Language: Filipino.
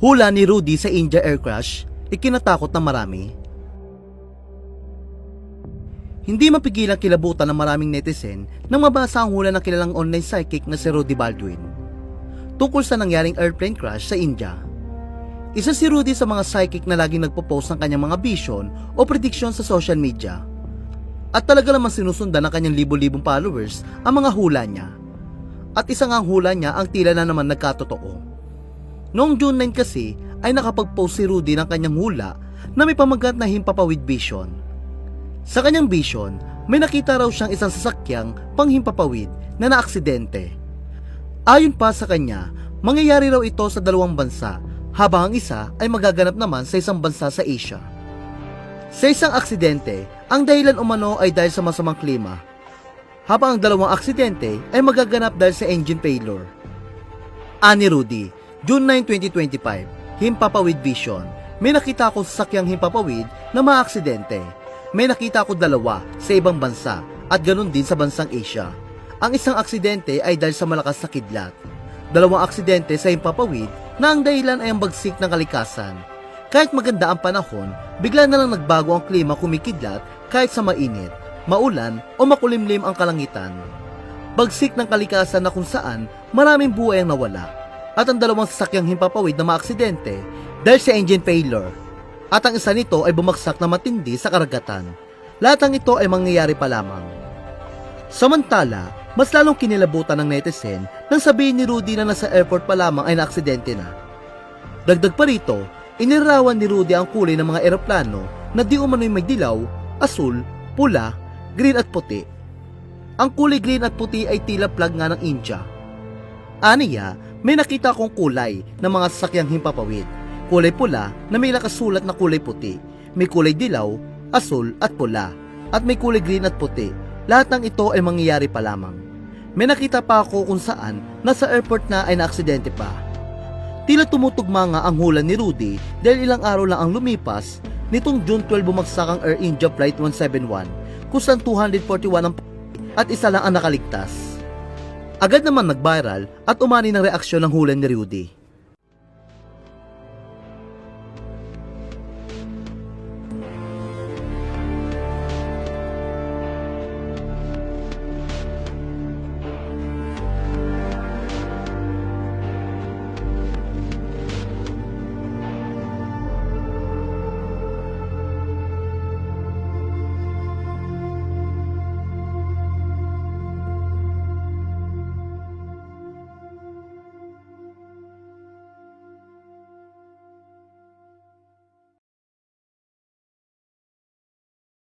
Hula ni Rudy sa India air crash, ikinatakot ng marami. Hindi mapigilang kilabutan ng maraming netizen nang mabasa ang hula ng kilalang online psychic na si Rudy Baldwin tungkol sa nangyaring airplane crash sa India. Isa si Rudy sa mga psychic na laging nagpo-post ng kanyang mga vision o prediction sa social media. At talaga naman sinusundan ng kanyang libo-libong followers ang mga hula niya. At isa nga ang hula niya ang tila na naman nagkatotoo. Noong June 9 kasi ay nakapag-post si Rudy ng kanyang hula na may pamagat na himpapawid vision. Sa kanyang vision, may nakita raw siyang isang sasakyang panghimpapawid na naaksidente. Ayon pa sa kanya, mangyayari raw ito sa dalawang bansa habang ang isa ay magaganap naman sa isang bansa sa Asia. Sa isang aksidente, ang dahilan umano ay dahil sa masamang klima, habang ang dalawang aksidente ay magaganap dahil sa engine failure. Ani Rudy, June 9, 2025, himpapawid vision. May nakita ako sa sakyang himpapawid na mga aksidente. May nakita ako dalawa sa ibang bansa at ganun din sa bansang Asia. Ang isang aksidente ay dahil sa malakas na kidlat. Dalawang aksidente sa himpapawid na ang dahilan ay ang bagsik ng kalikasan. Kahit maganda ang panahon, bigla na lang nagbago ang klima kumikidlat kahit sa mainit, maulan o makulimlim ang kalangitan. Bagsik ng kalikasan na kung saan maraming buhay ang nawala. At ang dalawang sasakyang himpapawid na maaksidente dahil sa engine failure. At ang isa nito ay bumagsak na matindi sa karagatan. Lahat ng ito ay mangyayari pa lamang. Samantala, mas lalong kinilabutan ng netizen nang sabihin ni Rudy na nasa airport pa lamang ay naaksidente na. Dagdag pa rito, inilarawan ni Rudy ang kulay ng mga eroplano na di umano'y may dilaw, asul, pula, green at puti. Ang kulay green at puti ay tila flag nga ng India. Aniya, may nakita akong kulay ng mga sasakyang himpapawid. Kulay pula na may nakasulat na kulay puti. May kulay dilaw, asul at pula. At may kulay green at puti. Lahat ng ito ay mangyayari pa lamang. May nakita pa ako kung saan nasa airport na ay naaksidente pa. Tila tumutugma nga ang hula ni Rudy dahil ilang araw lang ang lumipas nitong June 12 bumagsak ang Air India Flight 171 kung saan 241 ang at isa lang ang nakaligtas. Agad naman nag-viral at umani ng reaksyon ng hula ni Rudy.